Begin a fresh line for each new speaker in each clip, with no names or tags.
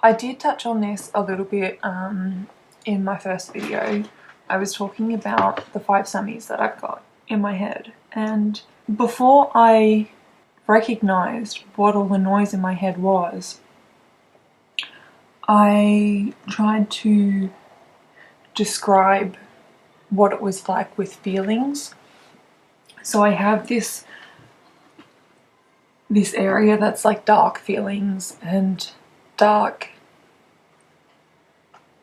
I did touch on this a little bit in my first video. I was talking about the 5 summies that I've got in my head, and before I recognised what all the noise in my head was, I tried to describe what it was like with feelings. So I have this area that's like dark feelings and dark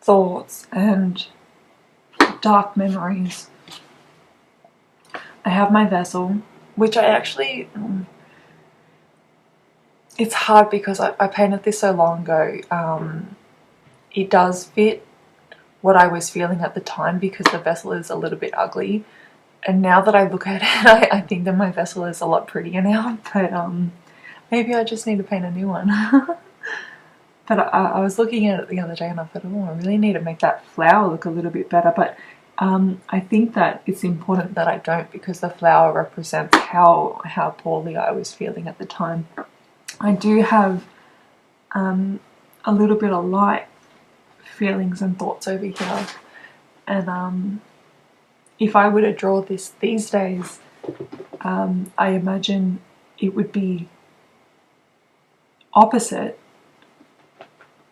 thoughts and dark memories. I have my vessel, which I actually, it's hard because I painted this so long ago. It does fit what I was feeling at the time because the vessel is a little bit ugly. And now that I look at it, I think that my vessel is a lot prettier now, but maybe I just need to paint a new one. But I was looking at it the other day and I thought, oh, I really need to make that flower look a little bit better. But I think that it's important that I don't, because the flower represents how poorly I was feeling at the time. I do have a little bit of light feelings and thoughts over here, and if I were to draw this these days, I imagine it would be opposite.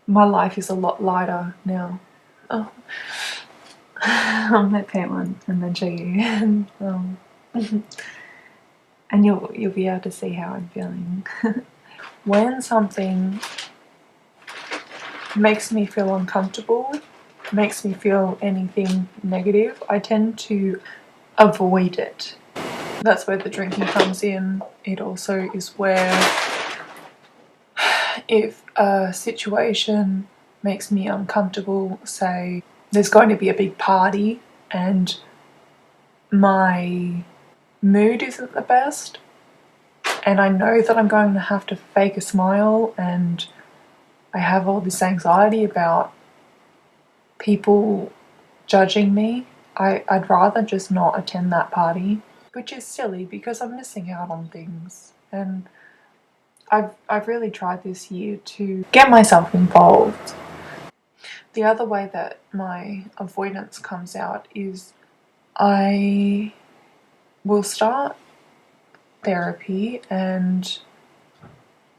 My life is a lot lighter now. Oh. I might paint one and then show you. And you'll be able to see how I'm feeling. When something makes me feel uncomfortable, makes me feel anything negative, I tend to avoid it. That's where the drinking comes in. It also is where, if a situation makes me uncomfortable, say there's going to be a big party and my mood isn't the best, and I know that I'm going to have to fake a smile, and I have all this anxiety about people judging me, I'd rather just not attend that party, which is silly because I'm missing out on things. And I've really tried this year to get myself involved. The other way that my avoidance comes out is I will start therapy and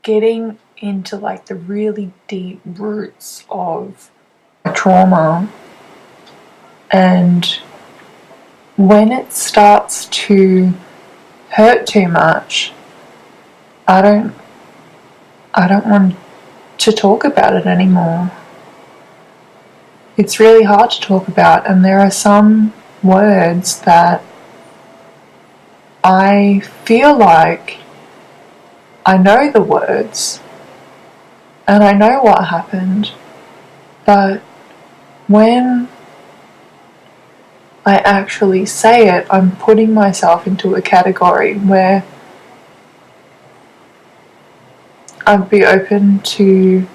getting into like the really deep roots of trauma, and when it starts to hurt too much, I don't want to talk about it anymore. It's really hard to talk about, and there are some words that I feel like I know the words and I know what happened, but when I actually say it, I'm putting myself into a category where I'd be open to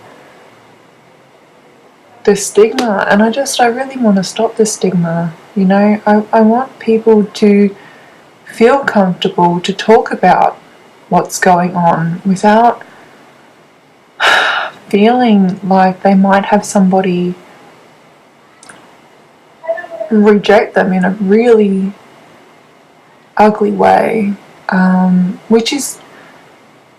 the stigma, and I really want to stop the stigma. You know, I want people to feel comfortable to talk about what's going on without feeling like they might have somebody reject them in a really ugly way, which is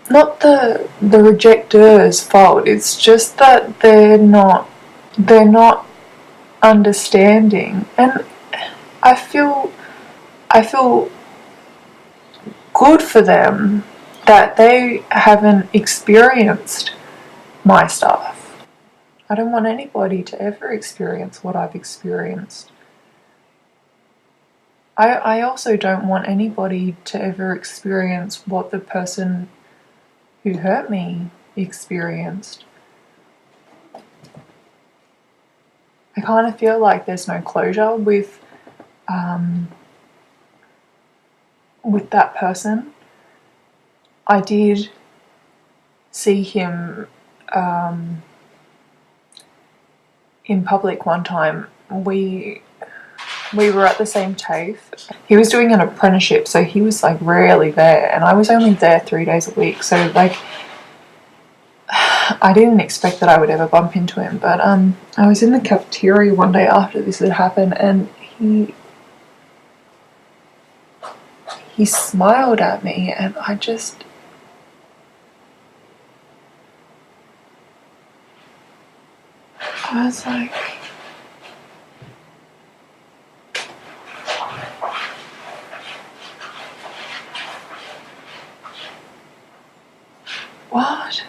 not the rejecteur's fault. It's just that they're not understanding, and I feel good for them that they haven't experienced my stuff. I don't want anybody to ever experience what I've experienced. I also don't want anybody to ever experience what the person who hurt me experienced. I kind of feel like there's no closure with that person. I did see him in public one time. We were at the same TAFE. He was doing an apprenticeship, so he was like rarely there, and I was only there 3 days a week. So like I didn't expect that I would ever bump into him, but I was in the cafeteria one day after this had happened, and he smiled at me, and I was like, what?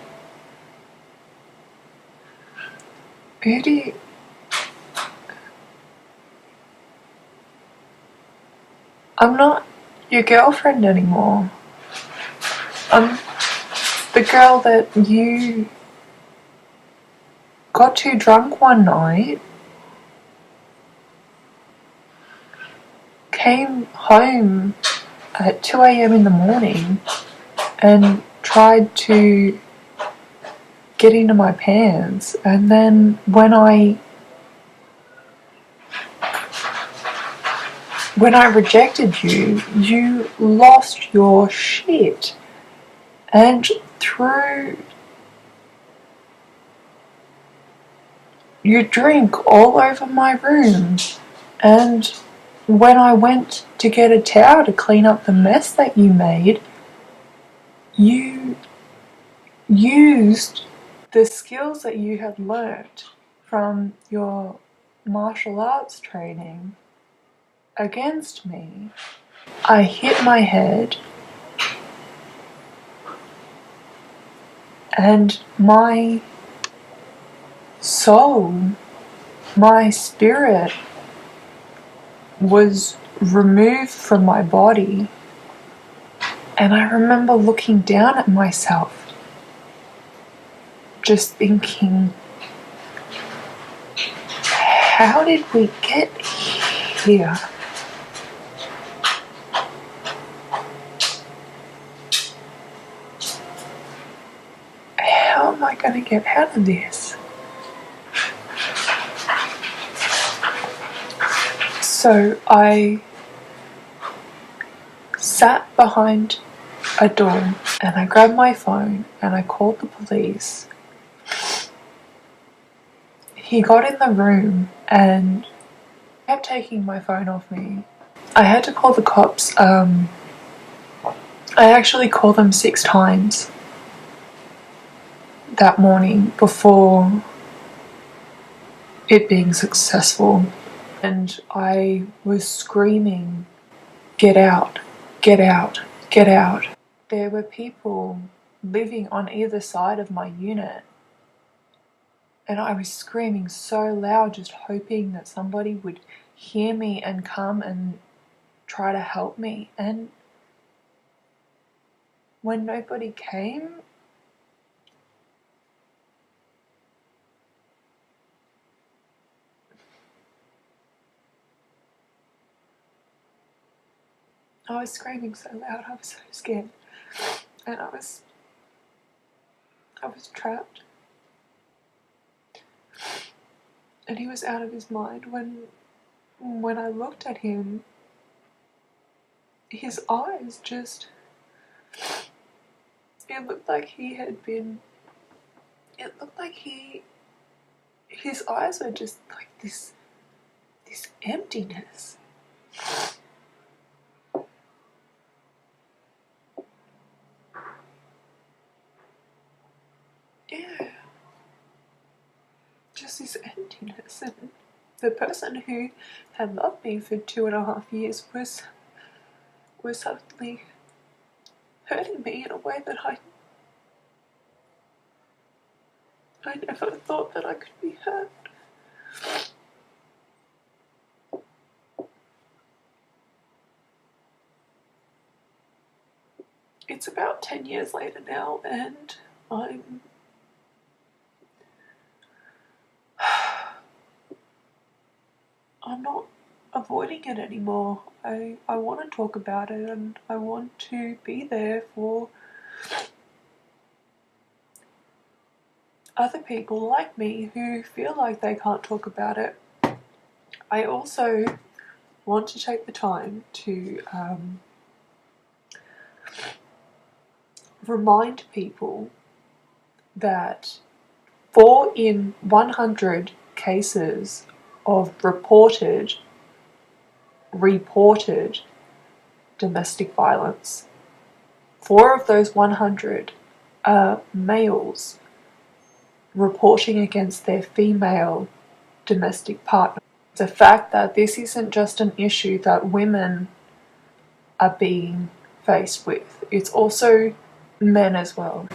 Who do you... I'm not your girlfriend anymore. I'm the girl that you got too drunk one night, came home at 2 a.m. in the morning and tried to get into my pants, and then when I rejected you, you lost your shit and threw your drink all over my room. And when I went to get a towel to clean up the mess that you made, you used the skills that you had learnt from your martial arts training against me. I hit my head, and my soul, my spirit was removed from my body. And I remember looking down at myself, just thinking, how did we get here? How am I going to get out of this? So I sat behind a door and I grabbed my phone and I called the police. He got in the room and kept taking my phone off me. I had to call the cops. I actually called them 6 times that morning before it being successful. And I was screaming, "Get out, get out, get out." There were people living on either side of my unit, and I was screaming so loud, just hoping that somebody would hear me and come and try to help me. And when nobody came, I was screaming so loud, I was so scared, and I was trapped. And he was out of his mind. When I looked at him, his eyes just, it looked like his eyes were just like this emptiness. Yeah. Just this emptiness. And the person who had loved me for 2.5 years was suddenly hurting me in a way that I never thought that I could be hurt. It's about 10 years later now, and I'm not avoiding it anymore. I want to talk about it, and I want to be there for other people like me who feel like they can't talk about it. I also want to take the time to remind people that 4 in 100 cases of reported domestic violence, 4 of those 100 are males reporting against their female domestic partner. The fact that this isn't just an issue that women are being faced with, it's also men as well.